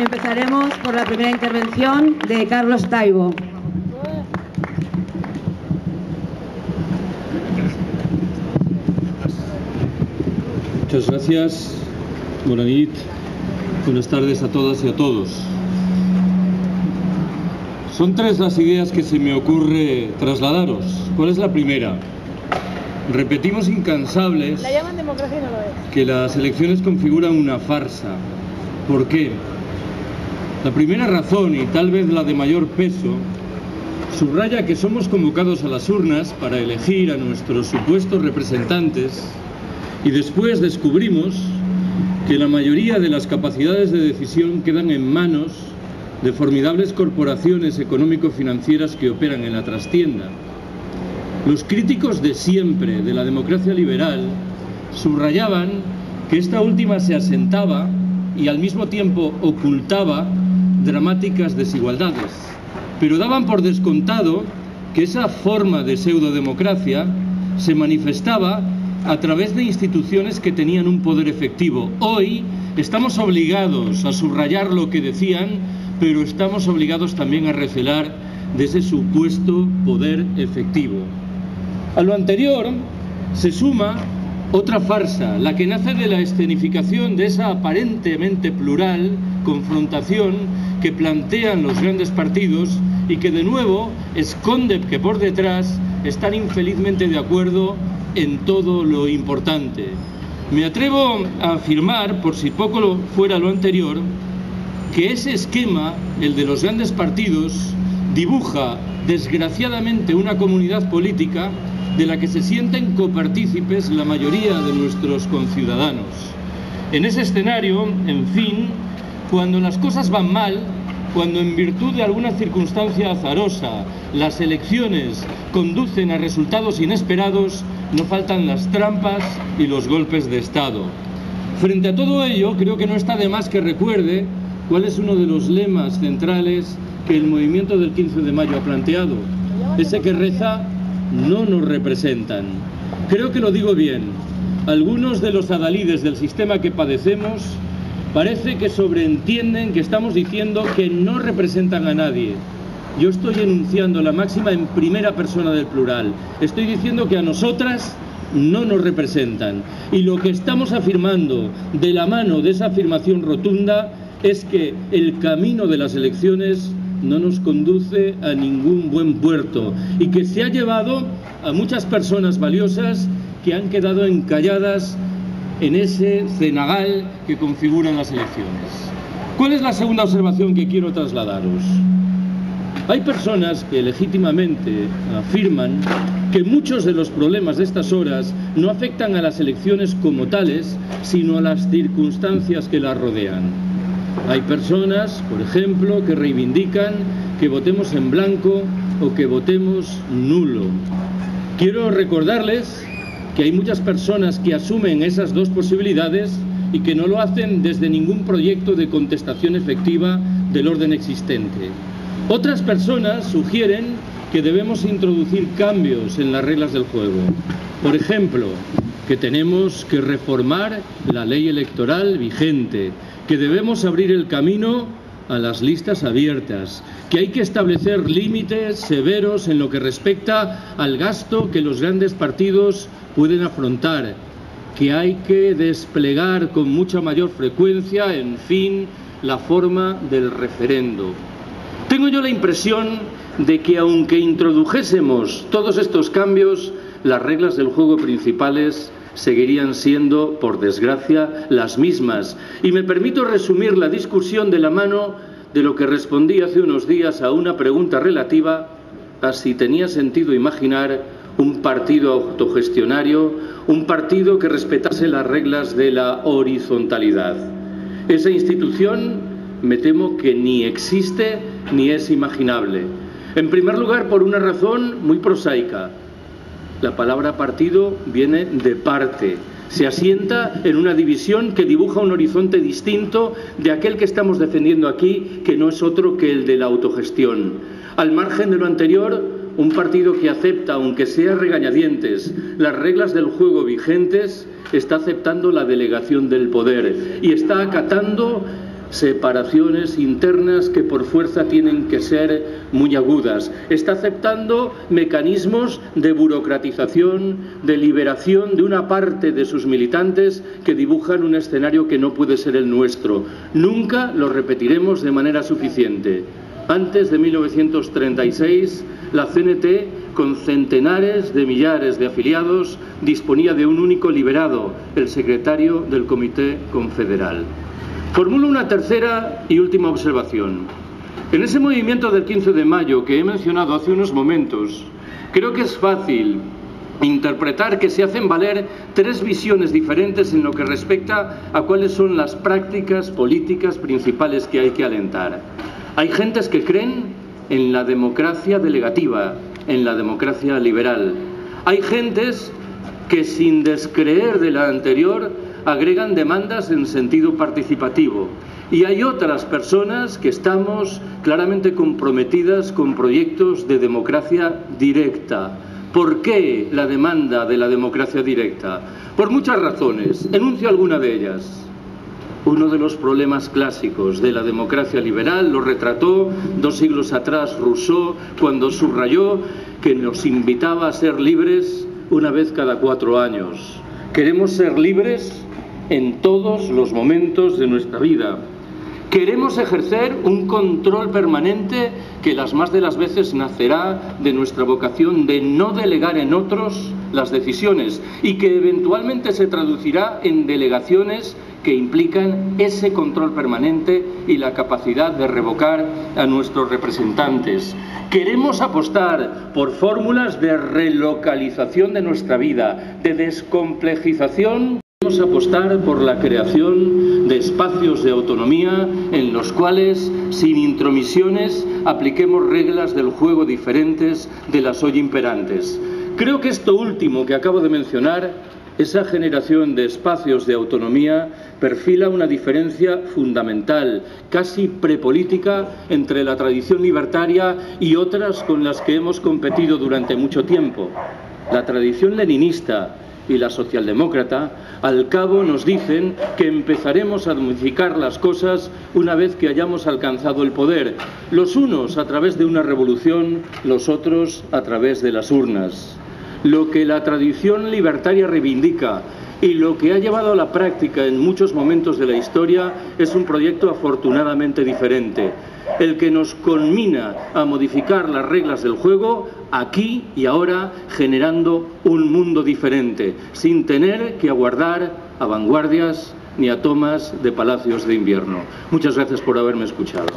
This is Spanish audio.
Empezaremos por la primera intervención de Carlos Taibo. Muchas gracias. Bona nit. Buenas tardes a todas y a todos. Son tres las ideas que se me ocurre trasladaros. ¿Cuál es la primera? Repetimos incansables que las elecciones configuran una farsa. ¿Por qué? La primera razón, y tal vez la de mayor peso, subraya que somos convocados a las urnas para elegir a nuestros supuestos representantes y después descubrimos que la mayoría de las capacidades de decisión quedan en manos de formidables corporaciones económico-financieras que operan en la trastienda. Los críticos de siempre de la democracia liberal subrayaban que esta última se asentaba y al mismo tiempo ocultaba dramáticas desigualdades, pero daban por descontado que esa forma de pseudodemocracia se manifestaba a través de instituciones que tenían un poder efectivo. Hoy estamos obligados a subrayar lo que decían, pero estamos obligados también a recelar de ese supuesto poder efectivo. A lo anterior se suma otra farsa, la que nace de la escenificación de esa aparentemente plural confrontación que plantean los grandes partidos y que de nuevo esconde que por detrás están infelizmente de acuerdo en todo lo importante. Me atrevo a afirmar, por si poco fuera lo anterior, que ese esquema, el de los grandes partidos, dibuja desgraciadamente una comunidad política de la que se sienten copartícipes la mayoría de nuestros conciudadanos. En ese escenario, en fin, cuando las cosas van mal, cuando en virtud de alguna circunstancia azarosa las elecciones conducen a resultados inesperados, no faltan las trampas y los golpes de Estado. Frente a todo ello, creo que no está de más que recuerde cuál es uno de los lemas centrales que el movimiento del 15 de mayo ha planteado, ese que reza: no nos representan. Creo que lo digo bien. Algunos de los adalides del sistema que padecemos parece que sobreentienden que estamos diciendo que no representan a nadie. Yo estoy enunciando la máxima en primera persona del plural. Estoy diciendo que a nosotras no nos representan. Y lo que estamos afirmando de la mano de esa afirmación rotunda es que el camino de las elecciones no nos conduce a ningún buen puerto y que se ha llevado a muchas personas valiosas que han quedado encalladas en ese cenagal que configuran las elecciones. ¿Cuál es la segunda observación que quiero trasladaros? Hay personas que legítimamente afirman que muchos de los problemas de estas horas no afectan a las elecciones como tales, sino a las circunstancias que las rodean. Hay personas, por ejemplo, que reivindican que votemos en blanco o que votemos nulo. Quiero recordarles que hay muchas personas que asumen esas dos posibilidades y que no lo hacen desde ningún proyecto de contestación efectiva del orden existente. Otras personas sugieren que debemos introducir cambios en las reglas del juego. Por ejemplo, que tenemos que reformar la ley electoral vigente, que debemos abrir el camino a las listas abiertas, que hay que establecer límites severos en lo que respecta al gasto que los grandes partidos pueden afrontar, que hay que desplegar con mucha mayor frecuencia, en fin, la forma del referendo. Tengo yo la impresión de que aunque introdujésemos todos estos cambios, las reglas del juego principales seguirían siendo, por desgracia, las mismas. Y me permito resumir la discusión de la mano de lo que respondí hace unos días a una pregunta relativa a si tenía sentido imaginar un partido autogestionario, un partido que respetase las reglas de la horizontalidad. Esa institución, me temo que ni existe ni es imaginable. En primer lugar, por una razón muy prosaica. La palabra partido viene de parte. Se asienta en una división que dibuja un horizonte distinto de aquel que estamos defendiendo aquí, que no es otro que el de la autogestión. Al margen de lo anterior, un partido que acepta, aunque sea a regañadientes, las reglas del juego vigentes, está aceptando la delegación del poder y está acatando separaciones internas que por fuerza tienen que ser muy agudas. Está aceptando mecanismos de burocratización, de liberación de una parte de sus militantes que dibujan un escenario que no puede ser el nuestro. Nunca lo repetiremos de manera suficiente. Antes de 1936, la CNT, con centenares de millares de afiliados, disponía de un único liberado, el secretario del Comité Confederal. Formulo una tercera y última observación. En ese movimiento del 15 de mayo que he mencionado hace unos momentos, creo que es fácil interpretar que se hacen valer tres visiones diferentes en lo que respecta a cuáles son las prácticas políticas principales que hay que alentar. Hay gentes que creen en la democracia delegativa, en la democracia liberal. Hay gentes que, sin descreer de la anterior, agregan demandas en sentido participativo. Y hay otras personas que estamos claramente comprometidas con proyectos de democracia directa. ¿Por qué la demanda de la democracia directa? Por muchas razones. Enuncio alguna de ellas. Uno de los problemas clásicos de la democracia liberal lo retrató 2 siglos atrás Rousseau cuando subrayó que nos invitaba a ser libres una vez cada 4 años. Queremos ser libres en todos los momentos de nuestra vida. Queremos ejercer un control permanente que las más de las veces nacerá de nuestra vocación de no delegar en otros las decisiones y que eventualmente se traducirá en delegaciones que implican ese control permanente y la capacidad de revocar a nuestros representantes. Queremos apostar por fórmulas de relocalización de nuestra vida, de descomplejización. Queremos apostar por la creación de espacios de autonomía en los cuales, sin intromisiones, apliquemos reglas del juego diferentes de las hoy imperantes. Creo que esto último que acabo de mencionar, esa generación de espacios de autonomía, perfila una diferencia fundamental, casi prepolítica, entre la tradición libertaria y otras con las que hemos competido durante mucho tiempo. La tradición leninista y la socialdemócrata, al cabo nos dicen que empezaremos a modificar las cosas una vez que hayamos alcanzado el poder, los unos a través de una revolución, los otros a través de las urnas. Lo que la tradición libertaria reivindica y lo que ha llevado a la práctica en muchos momentos de la historia es un proyecto afortunadamente diferente, el que nos conmina a modificar las reglas del juego aquí y ahora, generando un mundo diferente, sin tener que aguardar a vanguardias ni a tomas de palacios de invierno. Muchas gracias por haberme escuchado.